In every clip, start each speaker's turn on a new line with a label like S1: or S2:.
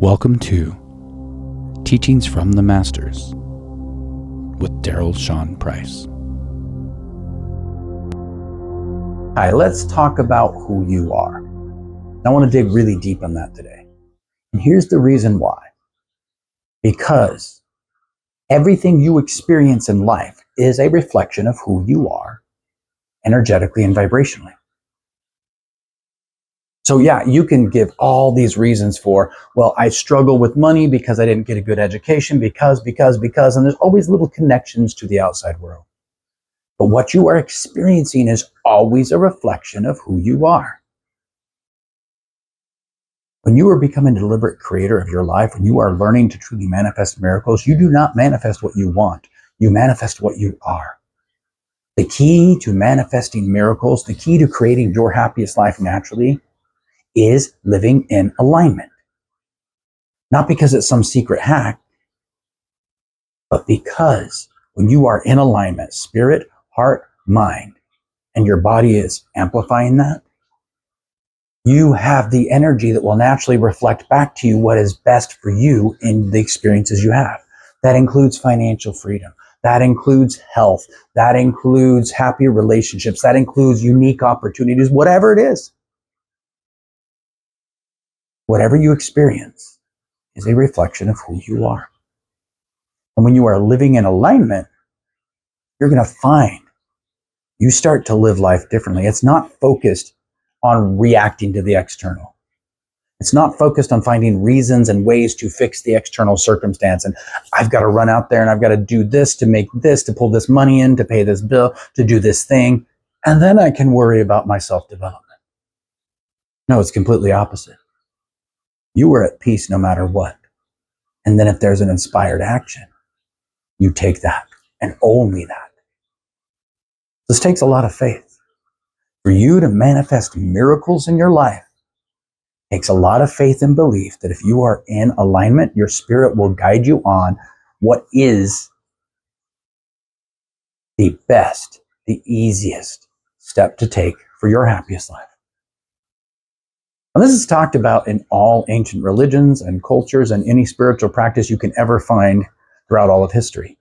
S1: Welcome to Teachings from the Masters with Daryl Sean Price.
S2: Hi, let's talk about who you are. I want to dig really deep on that today. And here's the reason why. Because everything you experience in life is a reflection of who you are energetically and vibrationally. So yeah, you can give all these reasons for, well, I struggle with money because I didn't get a good education, because, and there's always little connections to the outside world. But what you are experiencing is always a reflection of who you are. When you are becoming a deliberate creator of your life, when you are learning to truly manifest miracles, you do not manifest what you want. You manifest what you are. The key to manifesting miracles, the key to creating your happiest life naturally, is living in alignment. Not because it's some secret hack, but because when you are in alignment, spirit, heart, mind, and your body is amplifying that, you have the energy that will naturally reflect back to you what is best for you in the experiences you have. That includes financial freedom. That includes health. That includes happy relationships. That includes unique opportunities, whatever it is. Whatever you experience is a reflection of who you are. And when you are living in alignment, you're going to find you start to live life differently. It's not focused on reacting to the external. It's not focused on finding reasons and ways to fix the external circumstance. And I've got to run out there and I've got to do this to make this, to pull this money in, to pay this bill, to do this thing. And then I can worry about my self-development. No, it's completely opposite. You are at peace no matter what. And then if there's an inspired action, you take that and only that. This takes a lot of faith. For you to manifest miracles in your life, it takes a lot of faith and belief that if you are in alignment, your spirit will guide you on what is the best, the easiest step to take for your happiest life. And this is talked about in all ancient religions and cultures and any spiritual practice you can ever find throughout all of history.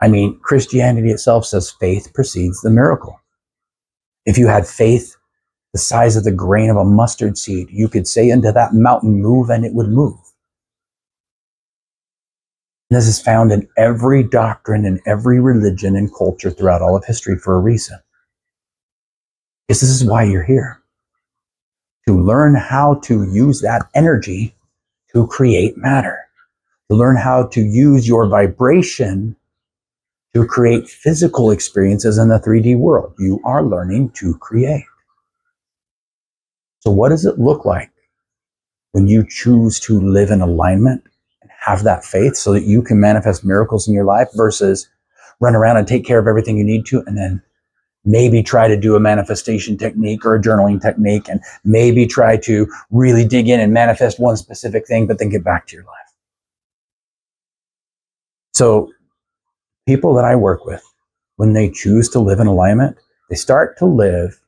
S2: I mean, Christianity itself says faith precedes the miracle. If you had faith the size of the grain of a mustard seed, you could say unto that mountain, move, and it would move. And this is found in every doctrine, in every religion and culture throughout all of history for a reason. Because this is why you're here. To learn how to use that energy to create matter. To learn how to use your vibration to create physical experiences in the 3D world. You are learning to create. So what does it look like when you choose to live in alignment and have that faith so that you can manifest miracles in your life versus run around and take care of everything you need to and then maybe try to do a manifestation technique or a journaling technique and maybe try to really dig in and manifest one specific thing, but then get back to your life. So people that I work with, when they choose to live in alignment, they start to live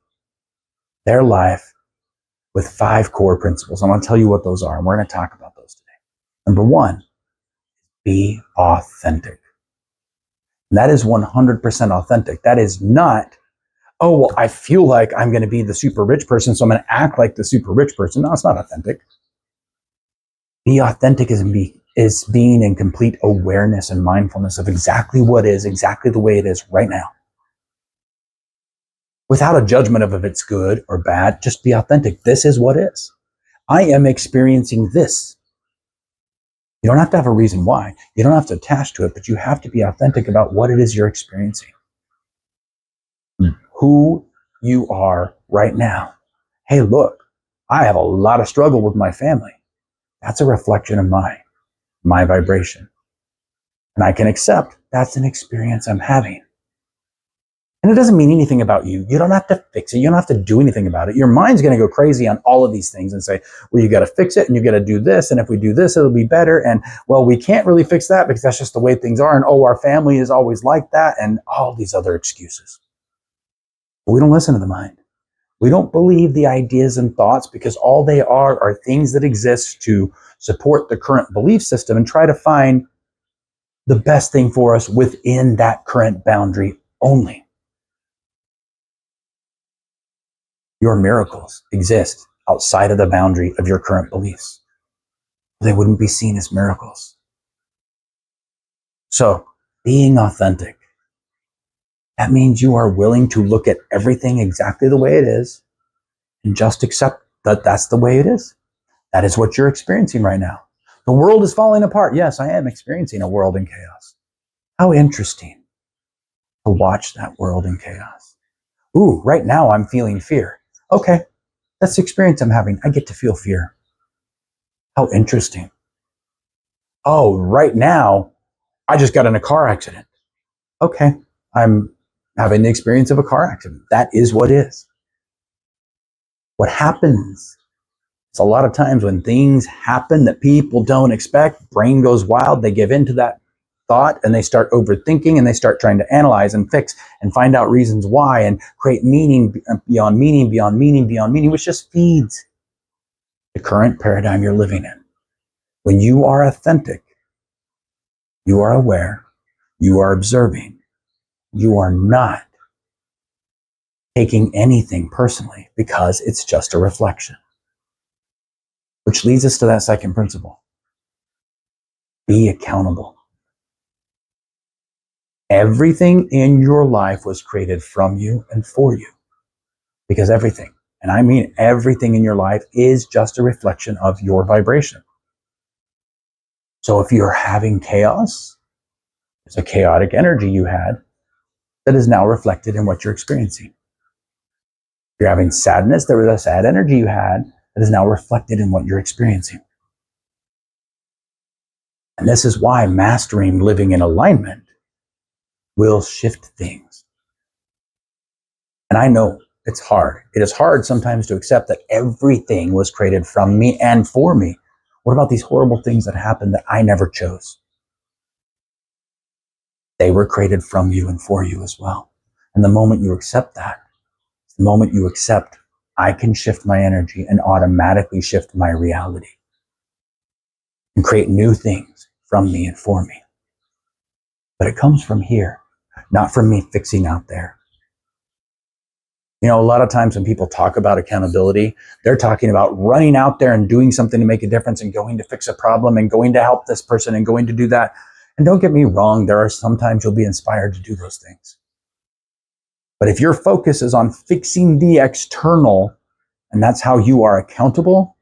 S2: their life with 5 core principles. I'm going to tell you what those are, and we're going to talk about those today. Number 1, be authentic. And that is 100% authentic. That is not, oh, well, I feel like I'm going to be the super rich person, so I'm going to act like the super rich person. No, it's not authentic. Be authentic is being in complete awareness and mindfulness of exactly what is, exactly the way it is right now. Without a judgment of if it's good or bad, just be authentic. This is what is. I am experiencing this. You don't have to have a reason why. You don't have to attach to it, but you have to be authentic about what it is you're experiencing. Who you are right now. Hey, look, I have a lot of struggle with my family. That's a reflection of my vibration. And I can accept that's an experience I'm having. And it doesn't mean anything about you. You don't have to fix it. You don't have to do anything about it. Your mind's going to go crazy on all of these things and say, well, you got to fix it and you got to do this. And if we do this, it'll be better. And well, we can't really fix that because that's just the way things are. And oh, our family is always like that. And all these other excuses. But we don't listen to the mind. We don't believe the ideas and thoughts because all they are things that exist to support the current belief system and try to find the best thing for us within that current boundary only. Your miracles exist outside of the boundary of your current beliefs. They wouldn't be seen as miracles. So, being authentic, that means you are willing to look at everything exactly the way it is and just accept that that's the way it is. That is what you're experiencing right now. The world is falling apart. Yes, I am experiencing a world in chaos. How interesting to watch that world in chaos. Ooh, right now I'm feeling fear. Okay, that's the experience I'm having. I get to feel fear. How interesting. Oh, right now I just got in a car accident. Okay, I'm having the experience of a car accident. That is what is. What happens is a lot of times when things happen that people don't expect, brain goes wild, they give into that thought and they start overthinking and they start trying to analyze and fix and find out reasons why and create meaning beyond meaning, beyond meaning, beyond meaning, which just feeds the current paradigm you're living in. When you are authentic, you are aware, you are observing, you are not taking anything personally because it's just a reflection. Which leads us to that second principle. Be accountable. Everything in your life was created from you and for you. Because everything, and I mean everything in your life, is just a reflection of your vibration. So if you're having chaos, there's a chaotic energy you had that is now reflected in what you're experiencing. If you're having sadness, there was a sad energy you had that is now reflected in what you're experiencing. And this is why mastering living in alignment will shift things. And I know it's hard. It is hard sometimes to accept that everything was created from me and for me. What about these horrible things that happened that I never chose? They were created from you and for you as well. And the moment you accept that, the moment you accept, I can shift my energy and automatically shift my reality and create new things from me and for me. But it comes from here, not from me fixing out there. You know, a lot of times when people talk about accountability, they're talking about running out there and doing something to make a difference and going to fix a problem and going to help this person and going to do that. And don't get me wrong, there are sometimes you'll be inspired to do those things. But if your focus is on fixing the external, and that's how you are accountable,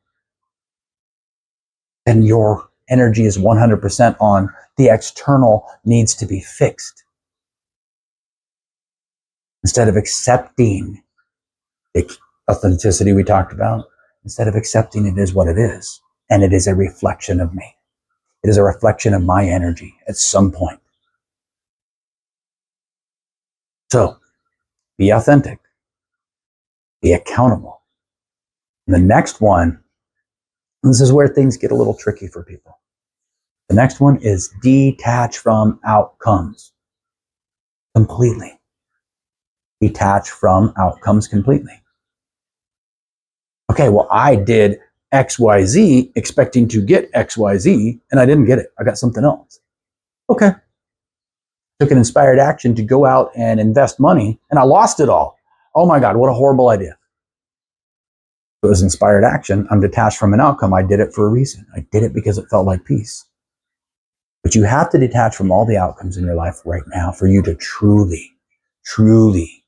S2: then your energy is 100% on the external needs to be fixed. Instead of accepting the authenticity we talked about, instead of accepting it is what it is, and it is a reflection of me. It is a reflection of my energy at some point. So, be authentic. Be accountable. And the next one, this is where things get a little tricky for people. The next one is detach from outcomes completely. Detach from outcomes completely. Okay, well, I did XYZ expecting to get XYZ, and I didn't get it. I got something else. Okay. Took an inspired action to go out and invest money, and I lost it all. Oh my God, what a horrible idea. It was inspired action. I'm detached from an outcome. I did it for a reason. I did it because it felt like peace. But you have to detach from all the outcomes in your life right now for you to truly, truly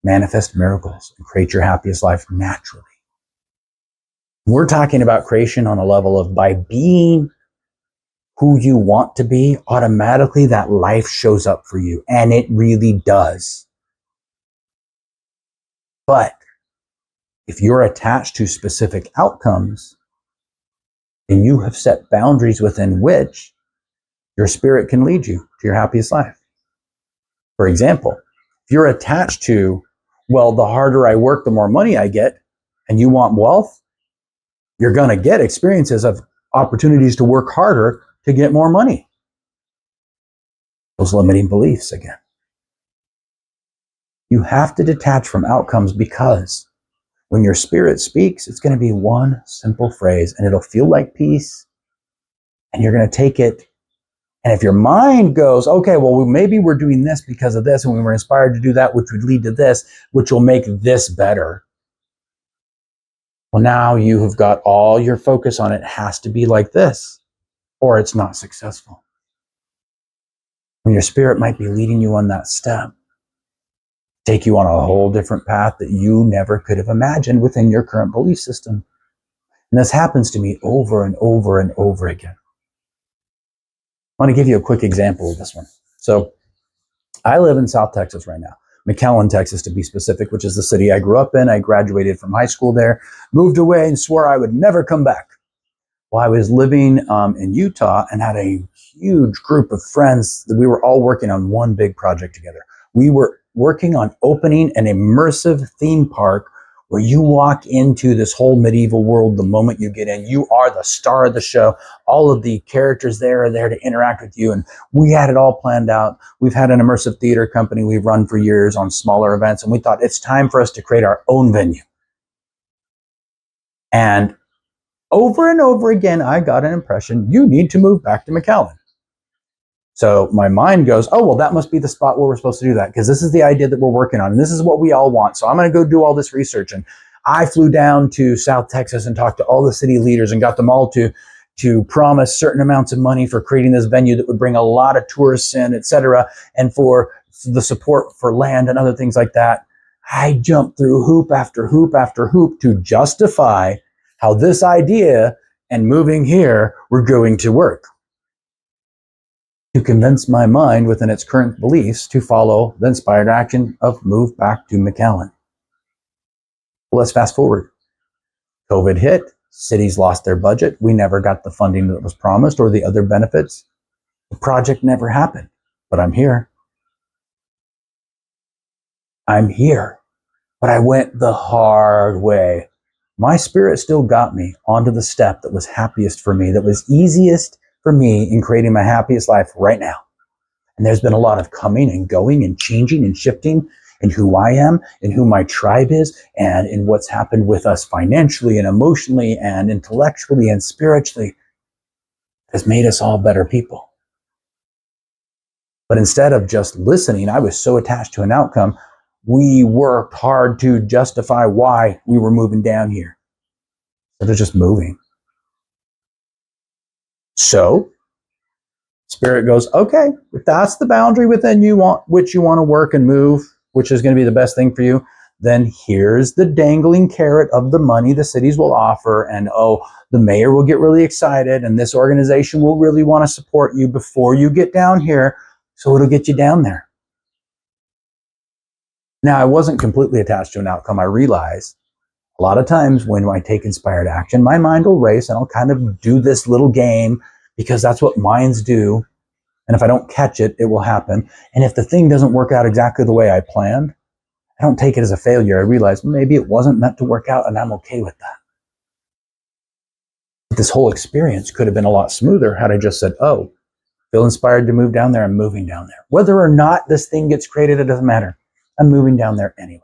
S2: manifest miracles and create your happiest life naturally. We're talking about creation on a level of by being who you want to be, automatically that life shows up for you. And it really does. But if you're attached to specific outcomes, then you have set boundaries within which your spirit can lead you to your happiest life. For example, if you're attached to, well, the harder I work, the more money I get, and you want wealth, you're going to get experiences of opportunities to work harder to get more money. Those limiting beliefs again. You have to detach from outcomes because When your spirit speaks, it's going to be one simple phrase, and it'll feel like peace, and you're going to take it. And if your mind goes, okay, well, maybe we're doing this because of this, and we were inspired to do that, which would lead to this, which will make this better. Well, now you have got all your focus on it has to be like this, or it's not successful. When your spirit might be leading you on that step, take you on a whole different path that you never could have imagined within your current belief system. And this happens to me over and over and over again. I want to give you a quick example of this one. So I live in South Texas right now, McAllen, Texas, to be specific, which is the city I grew up in. I graduated from high school there, moved away, and swore I would never come back. Well, I was living in Utah and had a huge group of friends that we were all working on one big project together. We were working on opening an immersive theme park where you walk into this whole medieval world the moment you get in. You are the star of the show. All of the characters there are there to interact with you. And we had it all planned out. We've had an immersive theater company we've run for years on smaller events. And we thought it's time for us to create our own venue. And over and over again, I got an impression, you need to move back to McAllen. So my mind goes, oh, well, that must be the spot where we're supposed to do that, because this is the idea that we're working on, and this is what we all want. So I'm going to go do all this research. And I flew down to South Texas and talked to all the city leaders and got them all to promise certain amounts of money for creating this venue that would bring a lot of tourists in, et cetera, and for the support for land and other things like that. I jumped through hoop after hoop after hoop to justify how this idea and moving here were going to work, to convince my mind within its current beliefs to follow the inspired action of move back to McAllen. Well, let's fast forward. COVID hit, cities lost their budget. We never got the funding that was promised or the other benefits. The project never happened, but I'm here. I'm here, but I went the hard way. My spirit still got me onto the step that was happiest for me, that was easiest for me in creating my happiest life right now. And there's been a lot of coming and going and changing and shifting in who I am, in who my tribe is, and in what's happened with us financially and emotionally and intellectually and spiritually. It has made us all better people. But instead of just listening, I was so attached to an outcome, we worked hard to justify why we were moving down here instead of just moving. So Spirit goes, okay, if that's the boundary within you which you want to work and move, which is going to be the best thing for you, then here's the dangling carrot of the money the cities will offer. And the mayor will get really excited, and this organization will really want to support you before you get down here. So it'll get you down there. Now, I wasn't completely attached to an outcome. I realized a lot of times when I take inspired action, my mind will race and I'll kind of do this little game because that's what minds do. And if I don't catch it, it will happen. And if the thing doesn't work out exactly the way I planned, I don't take it as a failure. I realize maybe it wasn't meant to work out, and I'm okay with that. But this whole experience could have been a lot smoother had I just said, feel inspired to move down there, I'm moving down there. Whether or not this thing gets created, it doesn't matter. I'm moving down there anyway.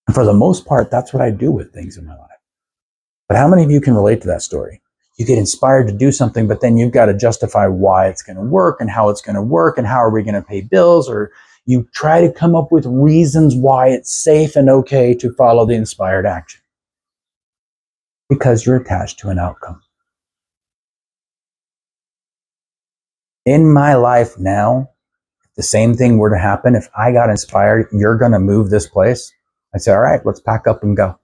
S2: And for the most part, that's what I do with things in my life. But how many of you can relate to that story? You get inspired to do something, but then you've got to justify why it's going to work and how it's going to work and how are we going to pay bills, or you try to come up with reasons why it's safe and okay to follow the inspired action because you're attached to an outcome. In my life now, if the same thing were to happen, if I got inspired, you're going to move this place, I'd say, all right, let's pack up and go.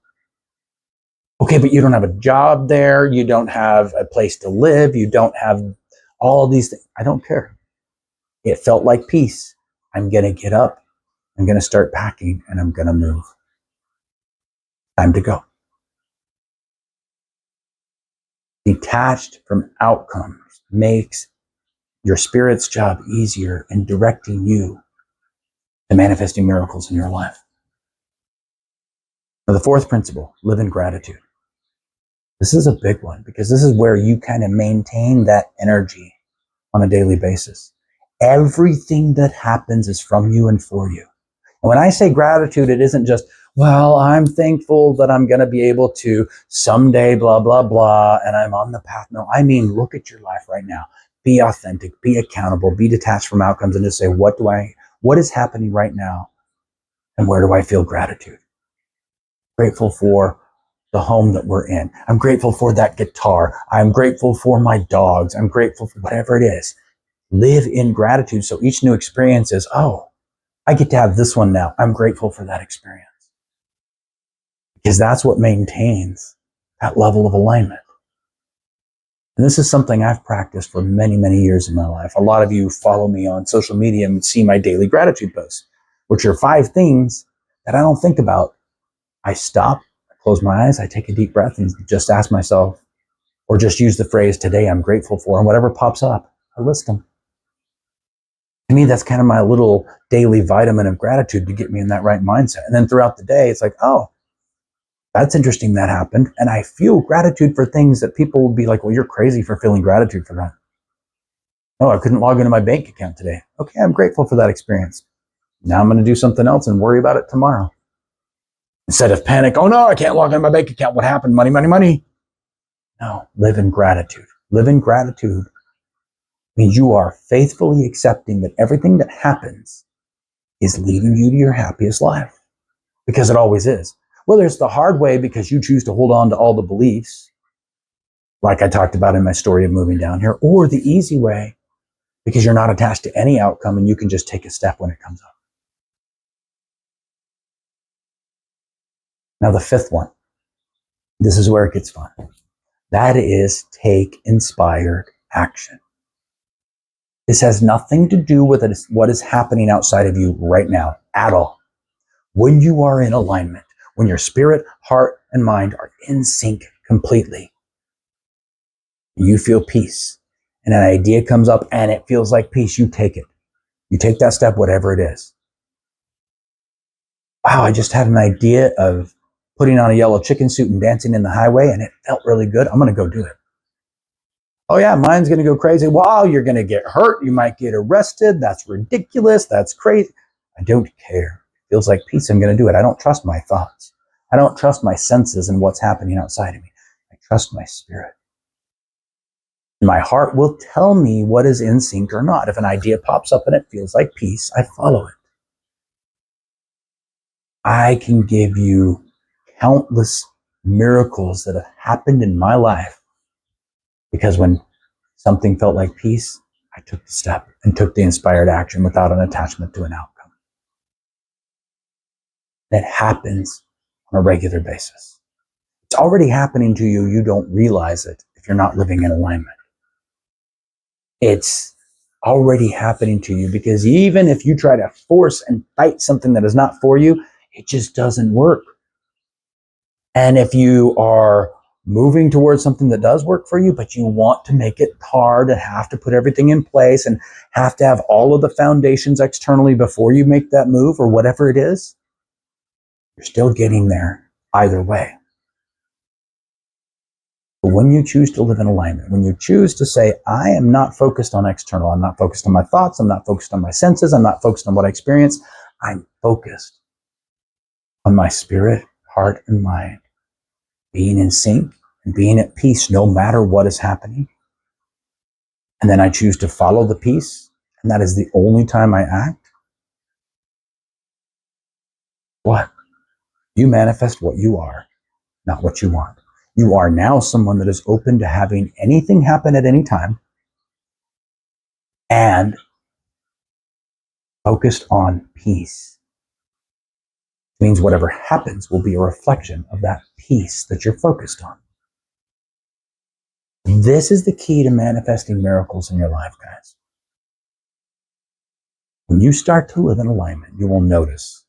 S2: Okay, but you don't have a job there. You don't have a place to live. You don't have all these things. I don't care. It felt like peace. I'm going to get up. I'm going to start packing and I'm going to move. Time to go. Detached from outcomes makes your spirit's job easier in directing you to manifesting miracles in your life. Now, the fourth principle, live in gratitude. This is a big one because this is where you kind of maintain that energy on a daily basis. Everything that happens is from you and for you. And when I say gratitude, it isn't just, well, I'm thankful that I'm going to be able to someday, blah, blah, blah, and I'm on the path. No, I mean, look at your life right now. Be authentic, be accountable, be detached from outcomes, and just say, what is happening right now? And where do I feel gratitude? Grateful for the home that we're in. I'm grateful for that guitar. I'm grateful for my dogs. I'm grateful for whatever it is. Live in gratitude. So each new experience is, oh, I get to have this one now. I'm grateful for that experience. Because that's what maintains that level of alignment. And this is something I've practiced for many, many years in my life. A lot of you follow me on social media and see my daily gratitude posts, which are 5 things that I don't think about. I stop, I close my eyes, I take a deep breath and just ask myself, or just use the phrase, today I'm grateful for, and whatever pops up, I list them. To me, that's kind of my little daily vitamin of gratitude to get me in that right mindset. And then throughout the day, it's like, oh, that's interesting that happened. And I feel gratitude for things that people would be like, well, you're crazy for feeling gratitude for that. Oh, I couldn't log into my bank account today. Okay, I'm grateful for that experience. Now I'm going to do something else and worry about it tomorrow. Instead of panic, oh no, I can't log into my bank account. What happened? Money, money, money. No, live in gratitude. Live in gratitude means you are faithfully accepting that everything that happens is leading you to your happiest life, because it always is. Whether it's the hard way because you choose to hold on to all the beliefs, like I talked about in my story of moving down here, or the easy way because you're not attached to any outcome and you can just take a step when it comes up. Now, the 5th one, this is where it gets fun. That is, take inspired action. This has nothing to do with what is happening outside of you right now at all. When you are in alignment, when your spirit, heart, and mind are in sync completely, you feel peace. And an idea comes up and it feels like peace, you take it. You take that step, whatever it is. Wow, I just had an idea of putting on a yellow chicken suit and dancing in the highway, and it felt really good. I'm going to go do it. Oh yeah, mine's going to go crazy. Wow, you're going to get hurt. You might get arrested. That's ridiculous. That's crazy. I don't care. It feels like peace. I'm going to do it. I don't trust my thoughts. I don't trust my senses and what's happening outside of me. I trust my spirit. My heart will tell me what is in sync or not. If an idea pops up and it feels like peace, I follow it. I can give you countless miracles that have happened in my life because when something felt like peace, I took the step and took the inspired action without an attachment to an outcome. That happens on a regular basis. It's already happening to you. You don't realize it if you're not living in alignment. It's already happening to you because even if you try to force and fight something that is not for you, it just doesn't work. And if you are moving towards something that does work for you, but you want to make it hard and have to put everything in place and have to have all of the foundations externally before you make that move or whatever it is, you're still getting there either way. But when you choose to live in alignment, when you choose to say, I am not focused on external, I'm not focused on my thoughts, I'm not focused on my senses, I'm not focused on what I experience, I'm focused on my spirit, heart, and mind, being in sync and being at peace no matter what is happening. And then I choose to follow the peace, and that is the only time I act. What? You manifest what you are, not what you want. You are now someone that is open to having anything happen at any time and focused on peace. It means whatever happens will be a reflection of that peace that you're focused on. This is the key to manifesting miracles in your life, guys. When you start to live in alignment, you will notice.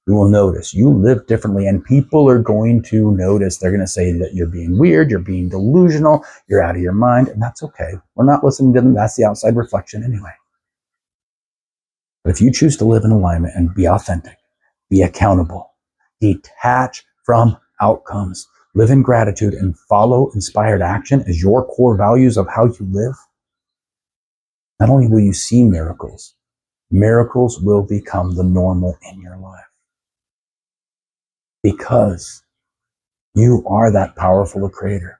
S2: You will notice you live differently, and people are going to notice. They're going to say that you're being weird, you're being delusional, you're out of your mind, and that's okay. We're not listening to them. That's the outside reflection anyway. But if you choose to live in alignment and be authentic, be accountable, detach from outcomes, live in gratitude, and follow inspired action as your core values of how you live, not only will you see miracles, miracles will become the normal in your life. because you are that powerful a creator.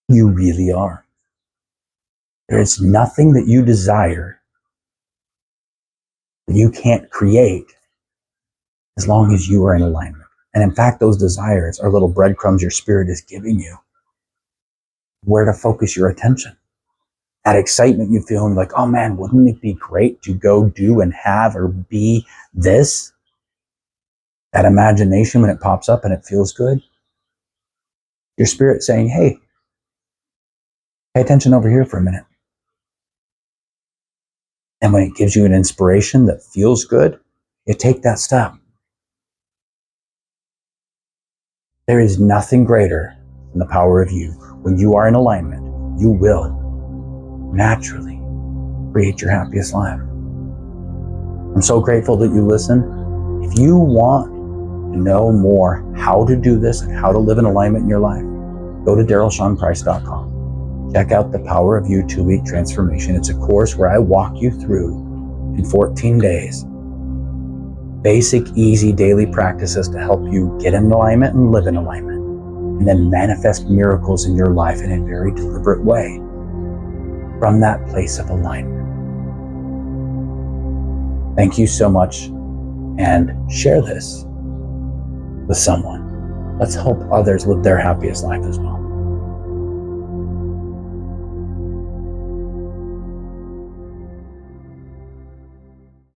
S2: You really are. There is nothing that you desire that you can't create as long as you are in alignment. And in fact, those desires are little breadcrumbs your spirit is giving you where to focus your attention. That excitement you feel, and like, oh man, wouldn't it be great to go do and have or be this? That imagination, when it pops up and it feels good, your spirit saying, hey, pay attention over here for a minute. And when it gives you an inspiration that feels good, you take that step. There is nothing greater than the power of you. When you are in alignment, you will naturally create your happiest life. I'm so grateful that you listen. If you want to know more how to do this and how to live in alignment in your life, go to darylshawnprice.com. Check out the Power of You 2-week transformation. It's a course where I walk you through in 14 days basic, easy daily practices to help you get in alignment and live in alignment, and then manifest miracles in your life in a very deliberate way from that place of alignment. Thank you so much, and share this with someone. Let's help others live their happiest life as well.